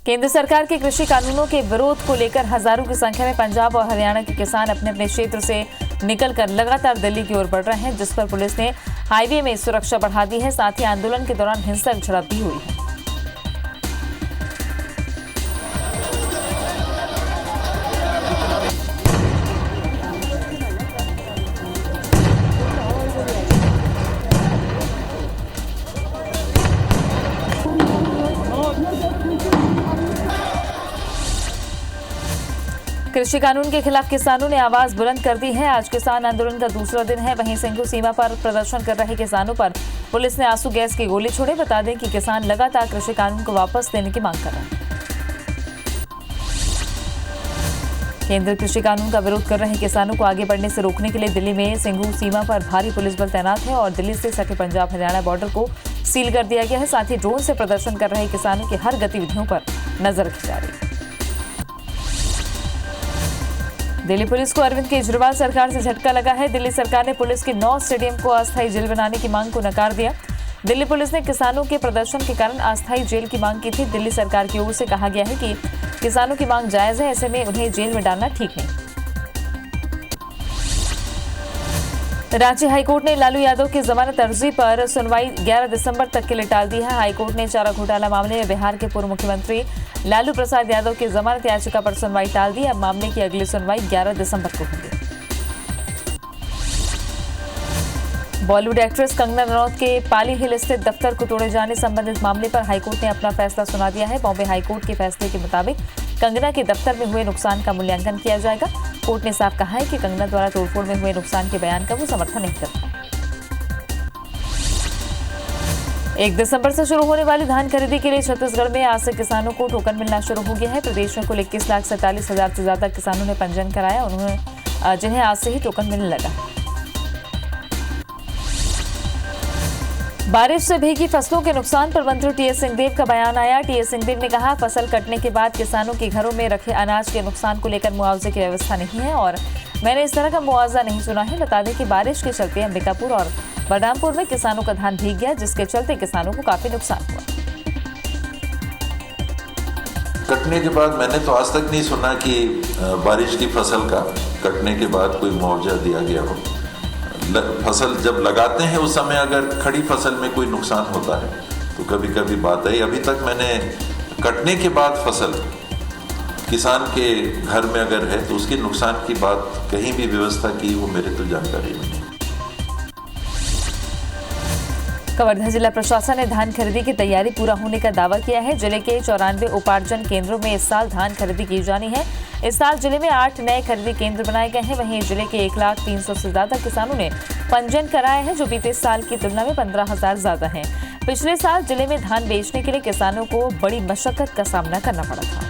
केंद्र सरकार के कृषि कानूनों के विरोध को लेकर हजारों की संख्या में पंजाब और हरियाणा के किसान अपने अपने क्षेत्र से निकलकर लगातार दिल्ली की ओर बढ़ रहे हैं, जिस पर पुलिस ने हाईवे में सुरक्षा बढ़ा दी है। साथ ही आंदोलन के दौरान हिंसक झड़प भी हुई है। कृषि कानून के खिलाफ किसानों ने आवाज बुलंद कर दी है। आज किसान आंदोलन का दूसरा दिन है। वहीं सिंघू सीमा पर प्रदर्शन कर रहे किसानों पर पुलिस ने आंसू गैस की गोली छोड़े। बता दें कि किसान लगातार कृषि कानून को वापस लेने की मांग कर रहे हैं। केंद्र कृषि कानून का विरोध कर रहे किसानों को आगे बढ़ने से रोकने के लिए दिल्ली में सिंघू सीमा पर भारी पुलिस बल तैनात है और दिल्ली से सटे पंजाब हरियाणा बॉर्डर को सील कर दिया गया है। साथ ही ड्रोन से प्रदर्शन कर रहे किसानों की हर गतिविधियों पर नजर रखी जा रही है। दिल्ली पुलिस को अरविंद केजरीवाल सरकार से झटका लगा है। दिल्ली सरकार ने पुलिस के 9 स्टेडियम को अस्थायी जेल बनाने की मांग को नकार दिया। दिल्ली पुलिस ने किसानों के प्रदर्शन के कारण अस्थायी जेल की मांग की थी। दिल्ली सरकार की ओर से कहा गया है कि किसानों की मांग जायज है, ऐसे में उन्हें जेल में डालना ठीक नहीं। रांची हाईकोर्ट ने लालू यादव की जमानत अर्जी पर सुनवाई 11 दिसंबर तक के लिए टाल दी है। हाईकोर्ट ने चारा घोटाला मामले में बिहार के पूर्व मुख्यमंत्री लालू प्रसाद यादव की जमानत याचिका पर सुनवाई टाल दी। अब मामले की अगली सुनवाई 11 दिसंबर को होगी। बॉलीवुड एक्ट्रेस कंगना रनौत के पाली हिल स्थित दफ्तर को तोड़े जाने संबंधित मामले पर हाईकोर्ट ने अपना फैसला सुना दिया है। बॉम्बे हाईकोर्ट के फैसले के मुताबिक कंगना के दफ्तर में हुए नुकसान का मूल्यांकन किया जाएगा। कोर्ट ने साफ कहा है कि कंगना द्वारा तोड़फोड़ में हुए नुकसान के बयान का वो समर्थन नहीं करता। 1 दिसंबर से शुरू होने वाली धान खरीदी के लिए छत्तीसगढ़ में आज से किसानों को टोकन मिलना शुरू हो गया है। प्रदेश में कुल 21,47,000 से ज्यादा किसानों ने पंजीयन कराया, जिन्हें आज से ही टोकन मिलने लगा। बारिश से भीगी फसलों के नुकसान पर मंत्री टीएस सिंहदेव का बयान आया। टीएस सिंहदेव ने कहा, फसल कटने के बाद किसानों के घरों में रखे अनाज के नुकसान को लेकर मुआवजे की व्यवस्था नहीं है और मैंने इस तरह का मुआवजा नहीं सुना है। बता दें कि बारिश के चलते अंबिकापुर और बलरामपुर में किसानों का धान भीग गया, जिसके चलते किसानों को काफी नुकसान हुआ। कटने के बाद मैंने तो आज तक नहीं सुना कि बारिश की फसल का कटने के बाद कोई मुआवजा दिया गया हो। फसल जब लगाते हैं उस समय अगर खड़ी फसल में कोई नुकसान होता है तो कभी कभी बात आई। अभी तक मैंने कटने के बाद फसल किसान के घर में अगर है तो उसके नुकसान की बात कहीं भी व्यवस्था की वो मेरे तो जानकारी नहीं। कवर्धा जिला प्रशासन ने धान खरीदी की तैयारी पूरा होने का दावा किया है। जिले के 94 उपार्जन केंद्रों में इस साल धान खरीदी की जानी है। इस साल जिले में 8 नए खरीदी केंद्र बनाए गए हैं। वहीं जिले के 1,03,000 से ज्यादा किसानों ने पंजीयन कराए हैं, जो बीते साल की तुलना में 15,000 ज्यादा हैं। पिछले साल जिले में धान बेचने के लिए किसानों को बड़ी मशक्कत का सामना करना पड़ा था।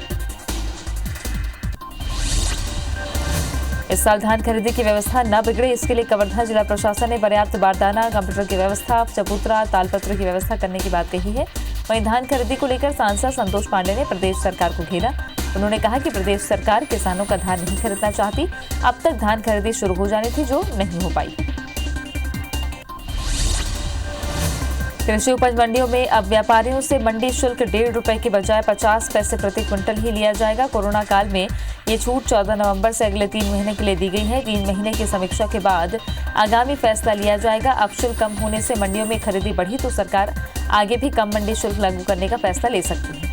इस साल धान खरीदी की व्यवस्था न बिगड़े, इसके लिए कवर्धा जिला प्रशासन ने पर्याप्त बारदाना, कंप्यूटर की व्यवस्था, चबूतरा, तालपत्र की व्यवस्था करने की बात कही है। वहीं धान खरीदी को लेकर सांसद संतोष पांडे ने प्रदेश सरकार को घेरा। उन्होंने कहा कि प्रदेश सरकार किसानों का धान नहीं खरीदना चाहती। अब तक धान खरीदी शुरू हो जानी थी, जो नहीं हो पाई। कृषि उपज मंडियों में अब व्यापारियों से मंडी शुल्क 1.5 रुपए के बजाय 50 पैसे प्रति क्विंटल ही लिया जाएगा। कोरोना काल में ये छूट 14 नवंबर से अगले 3 महीने के लिए दी गई है। 3 महीने की समीक्षा के बाद आगामी फैसला लिया जाएगा। अब शुल्क कम होने से मंडियों में खरीदी बढ़ी तो सरकार आगे भी कम मंडी शुल्क लागू करने का फैसला ले सकती है।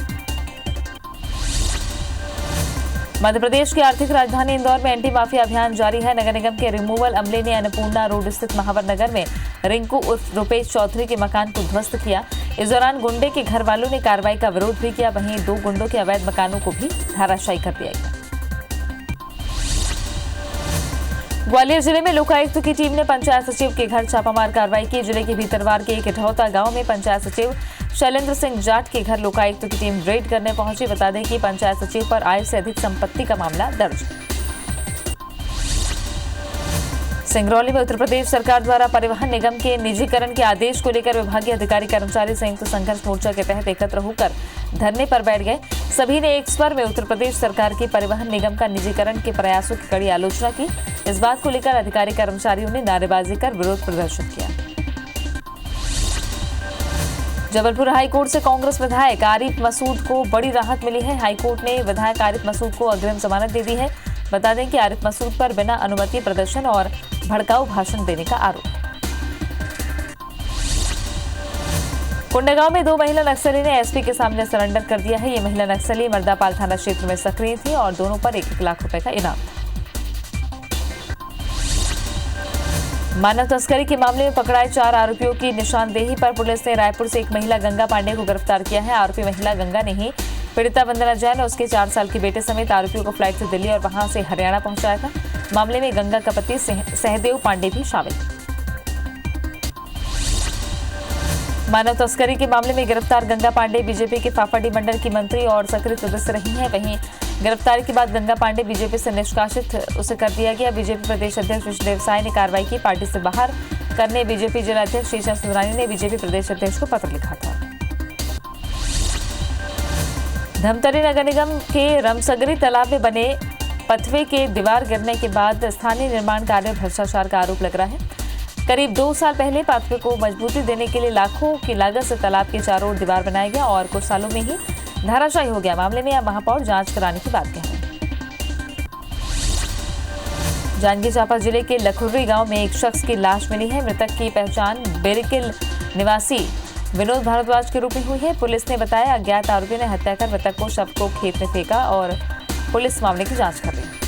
मध्य प्रदेश की आर्थिक राजधानी इंदौर में एंटी माफिया अभियान जारी है। नगर निगम के रिमूवल अमले ने अन्नपूर्णा रोड स्थित महावर नगर में रिंकू उर्फ रुपेश चौधरी के मकान को ध्वस्त किया। इस दौरान गुंडे के घर वालों ने कार्रवाई का विरोध भी किया। वहीं 2 गुंडों के अवैध मकानों को भी धराशायी कर दिया गया। ग्वालियर जिले में लोकायुक्त की टीम ने पंचायत सचिव के घर छापामार कार्रवाई की। जिले के भीतरवार के इकठौता गांव में पंचायत सचिव शैलेंद्र सिंह जाट के घर लोकायुक्त की टीम रेड करने पहुंची। बता दें कि पंचायत सचिव पर आय से अधिक संपत्ति का मामला दर्ज है। सिंगरौली में उत्तर प्रदेश सरकार द्वारा परिवहन निगम के निजीकरण के आदेश को लेकर विभागीय अधिकारी कर्मचारी संयुक्त संघर्ष मोर्चा के तहत एकत्र होकर धरने पर बैठ गए। सभी ने एक स्वर में उत्तर प्रदेश सरकार की परिवहन निगम का निजीकरण के प्रयासों की कड़ी आलोचना की। इस बात को लेकर अधिकारी कर्मचारियों ने नारेबाजी कर विरोध प्रदर्शित किया। जबलपुर हाईकोर्ट से कांग्रेस विधायक आरिफ मसूद को बड़ी राहत मिली है। हाईकोर्ट ने विधायक आरिफ मसूद को अग्रिम जमानत दे दी है। बता दें कि आरिफ मसूद पर बिना अनुमति प्रदर्शन और भड़काऊ भाषण देने का आरोप। कोंडागांव में 2 महिला नक्सली ने एसपी के सामने सरेंडर कर दिया है। ये महिला नक्सली मर्दापाल थाना क्षेत्र में सक्रिय थी और दोनों पर 1 लाख रुपए का इनाम था। मानव तस्करी के मामले में पकड़ाए 4 आरोपियों की निशानदेही पर पुलिस ने रायपुर से एक महिला गंगा पांडे को गिरफ्तार किया है। आरोपी महिला गंगा ने ही पीड़िता वंदना जैन और उसके 4 साल के बेटे समेत आरोपियों को फ्लाइट से दिल्ली और वहां से हरियाणा पहुंचाया था। मामले में गंगा का पति सहदेव पांडे भी शामिल। मानव तस्करी के मामले में गिरफ्तार गंगा पांडे बीजेपी के फाफाडी मंडल की मंत्री और सक्रिय सदस्य रही हैं। वहीं गिरफ्तारी के बाद गंगा पांडे बीजेपी से निष्कासित उसे कर दिया गया। बीजेपी प्रदेश अध्यक्ष विष्णुदेव साय ने कार्रवाई की। पार्टी से बाहर करने बीजेपी जिला अध्यक्ष शीशा सुंदरानी ने बीजेपी प्रदेश अध्यक्ष को पत्र लिखा था। धमतरी नगर निगम के रमसगरी तालाब में बने पथवे के दीवार गिरने के बाद स्थानीय निर्माण कार्य में भ्रष्टाचार का आरोप लग रहा है। करीब 2 साल पहले पाथवे को मजबूती देने के लिए लाखों की लागत से तालाब के चारों ओर दीवार बनाया गया और कुछ सालों में ही धाराशायी हो गया। मामले में अब महापौर जांच कराने की बात कह रहे हैं। जांजगीर चांपा जिले के लखुर्री गांव में एक शख्स की लाश मिली है। मृतक की पहचान बेरिकिल निवासी विनोद भारद्वाज के रूप में हुई है। पुलिस ने बताया अज्ञात आरोपियों ने हत्या कर मृतक को शव को खेत में फेंका और पुलिस मामले की जांच कर रही है।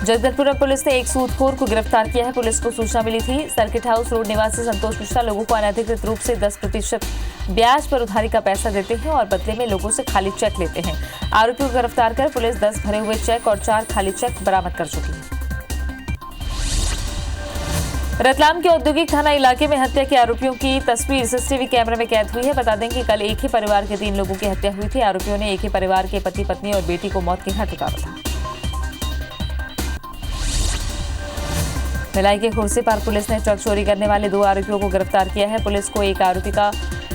जगदलपुर पुलिस ने एक सूदखोर को गिरफ्तार किया है। पुलिस को सूचना मिली थी सर्किट हाउस रोड निवासी संतोष मिश्रा लोगों को अनधिकृत रूप से 10% ब्याज पर उधारी का पैसा देते हैं और बदले में लोगों से खाली चेक लेते हैं। आरोपियों को गिरफ्तार कर पुलिस 10 भरे हुए चेक और 4 खाली चेक बरामद कर चुकी है। रतलाम के औद्योगिक थाना इलाके में हत्या के आरोपियों की तस्वीर सीसीटीवी कैमरे में कैद हुई है। बता दें कि कल एक ही परिवार के 3 लोगों की हत्या हुई थी। आरोपियों ने एक ही परिवार के पति पत्नी और बेटी को मौत के घाट उतारा था। भिलाई के खुर्सी पार पुलिस ने ट्रक चोरी करने वाले 2 आरोपियों को गिरफ्तार किया है। पुलिस को एक आरोपी का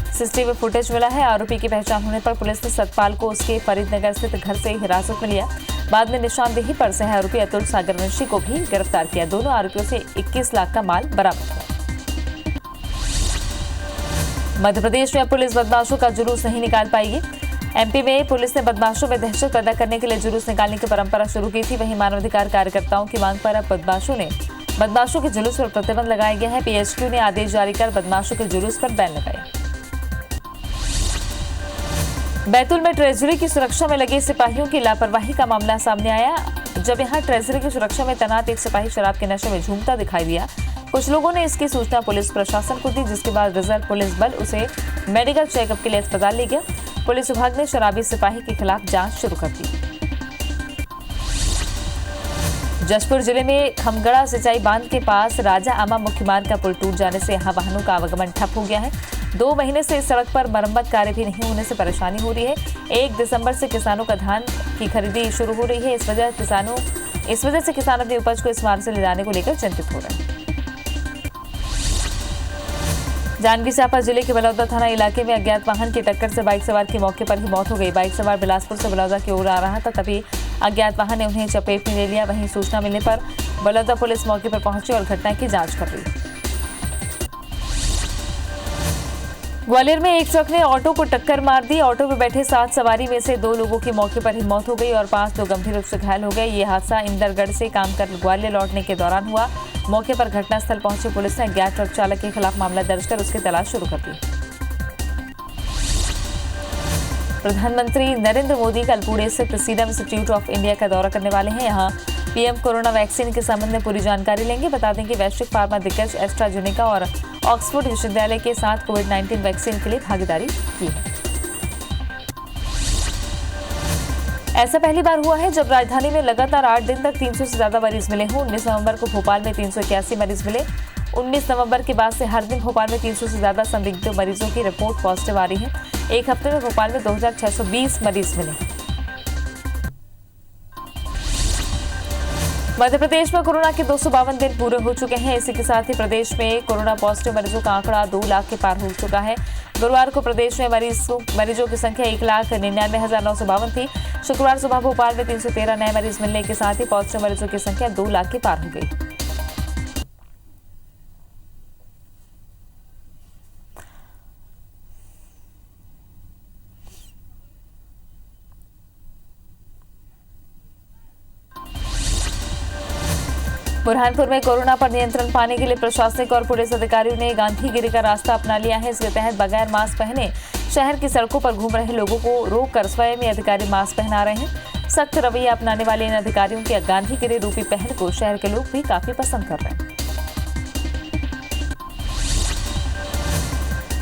सीसीटीवी फुटेज मिला है। आरोपी की पहचान होने पर पुलिस ने सतपाल को उसके फरीदनगर स्थित घर से हिरासत में लिया। बाद में निशानदेही पर सह आरोपी अतुल सागरवंशी को भी गिरफ्तार किया। दोनों आरोपियों से 21 लाख का माल बरामद हुआ। मध्य प्रदेश में अब पुलिस बदमाशों का जुलूस नहीं निकाल पाएगी। एमपी में पुलिस ने बदमाशों में दहशत पैदा करने के लिए जुलूस निकालने की परंपरा शुरू की थी। वहीं मानवाधिकार कार्यकर्ताओं की मांग पर अब बदमाशों के जुलूस पर प्रतिबंध लगाया गया है। पीएचक्यू ने आदेश जारी कर बदमाशों के जुलूस पर बैन लगाया। बैतूल में ट्रेजरी की सुरक्षा में लगे सिपाहियों की लापरवाही का मामला सामने आया। जब यहां ट्रेजरी की सुरक्षा में तैनात एक सिपाही शराब के नशे में झूमता दिखाई दिया। कुछ लोगों ने इसकी सूचना पुलिस प्रशासन को दी, जिसके बाद रिजर्व पुलिस बल उसे मेडिकल चेकअप के लिए अस्पताल ले गया। पुलिस विभाग ने शराबी सिपाही के खिलाफ जांच शुरू कर दी। जशपुर जिले में खमगड़ा सिंचाई बांध के पास राजा आमा मुख्य मार्ग का पुल टूट जाने से यहां वाहनों का आवागमन ठप हो गया है। 2 महीने से इस सड़क पर मरम्मत कार्य भी नहीं होने से परेशानी हो रही है। 1 दिसंबर से किसानों का धान की खरीदी शुरू हो रही है। इस वजह से किसान अपनी उपज को इस मार्ग से ले जाने को लेकर चिंतित हो रहे हैं। जांजगीर चांपा जिले के बलौदा थाना इलाके में अज्ञात वाहन की टक्कर से बाइक सवार की मौके पर ही मौत हो गई। बाइक सवार बिलासपुर से बलौदा की ओर आ रहा था, तभी अज्ञात वाहन ने उन्हें चपेट में ले लिया। वहीं सूचना मिलने पर बलौदा पुलिस मौके पर पहुंची और घटना की जांच कर रही है। ग्वालियर में एक ट्रक ने ऑटो को टक्कर मार दी। ऑटो में बैठे 7 सवारी में से 2 लोगों की मौके पर ही मौत हो गई और 5 लोग गंभीर रूप से घायल हो गए। ये हादसा इंदरगढ़ से काम कर ग्वालियर लौटने के दौरान हुआ। मौके पर घटनास्थल पहुंची पुलिस ने अज्ञात ट्रक चालक के खिलाफ मामला दर्ज कर उसकी तलाश शुरू कर दी। प्रधानमंत्री नरेंद्र मोदी कल पुणे स्थित सीरम इंस्टीट्यूट ऑफ इंडिया का दौरा करने वाले हैं। यहां पीएम कोरोना वैक्सीन के संबंध में पूरी जानकारी लेंगे। बता दें कि वैश्विक फार्मा दिग्गज एस्ट्राजेनेका और ऑक्सफोर्ड विश्वविद्यालय के साथ कोविड-19 वैक्सीन के लिए भागीदारी की है। ऐसा पहली बार हुआ है जब राजधानी में लगातार 8 दिन तक 300 से ज्यादा मरीज मिले हों। 19 नवंबर को भोपाल में 381 मरीज मिले। 19 नवंबर के बाद से हर दिन भोपाल में 300 से ज्यादा संदिग्ध मरीजों की रिपोर्ट पॉजिटिव आ रही है। एक हफ्ते में भोपाल में 2620 मरीज मिले। मध्य प्रदेश में कोरोना के 252 दिन पूरे हो चुके हैं। इसी के साथ ही प्रदेश में कोरोना पॉजिटिव मरीजों का आंकड़ा 2 लाख के पार हो चुका है। गुरुवार को प्रदेश में मरीजों की संख्या 1,99,952 थी। शुक्रवार सुबह भोपाल में 313 नए मरीज मिलने के साथ ही पॉजिटिव मरीजों की संख्या 2 लाख के पार हो गई। बुरहानपुर में कोरोना पर नियंत्रण पाने के लिए प्रशासनिक और पुलिस अधिकारियों ने गांधीगिरी का रास्ता अपना लिया है। इसके तहत बगैर मास्क पहने शहर की सड़कों पर घूम रहे लोगों को रोककर स्वयं ही अधिकारी मास्क पहना रहे हैं। सख्त रवैया अपनाने वाले इन अधिकारियों की गांधीगिरी रूपी पहल को शहर के लोग भी काफी पसंद कर रहे हैं।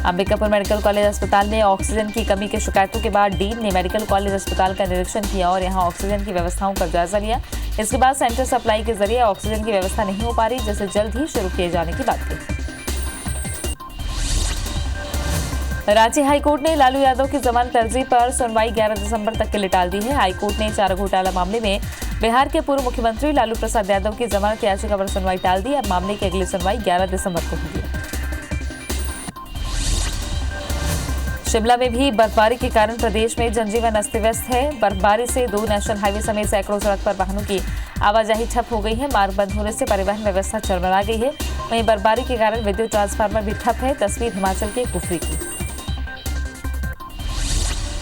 अंबिकापुर मेडिकल कॉलेज अस्पताल में ऑक्सीजन की कमी की शिकायतों के बाद डीन ने मेडिकल कॉलेज अस्पताल का निरीक्षण किया और यहां ऑक्सीजन की व्यवस्थाओं का जायजा लिया। इसके बाद सेंटर सप्लाई के जरिए ऑक्सीजन की व्यवस्था नहीं हो पा रही, जिसे जल्द ही शुरू किए जाने की बात कही। रांची हाईकोर्ट ने लालू यादव की जमानत अर्जी पर सुनवाई 11 दिसंबर तक के लिए टाल दी है। हाईकोर्ट ने चारा घोटाला मामले में बिहार के पूर्व मुख्यमंत्री लालू प्रसाद यादव की जमानत याचिका पर सुनवाई टाल दी। अब मामले की अगली सुनवाई 11 दिसंबर को होगी। शिमला में भी बर्फबारी के कारण प्रदेश में जनजीवन अस्त व्यस्त है। बर्फबारी से 2 नेशनल हाईवे समेत सैकड़ों सड़क पर वाहनों की आवाजाही ठप हो गई है। मार्ग बंद होने से परिवहन व्यवस्था चरमरा गई है। वहीं बर्फबारी के कारण विद्युत ट्रांसफार्मर भी ठप है। तस्वीर हिमाचल के कुफरी की।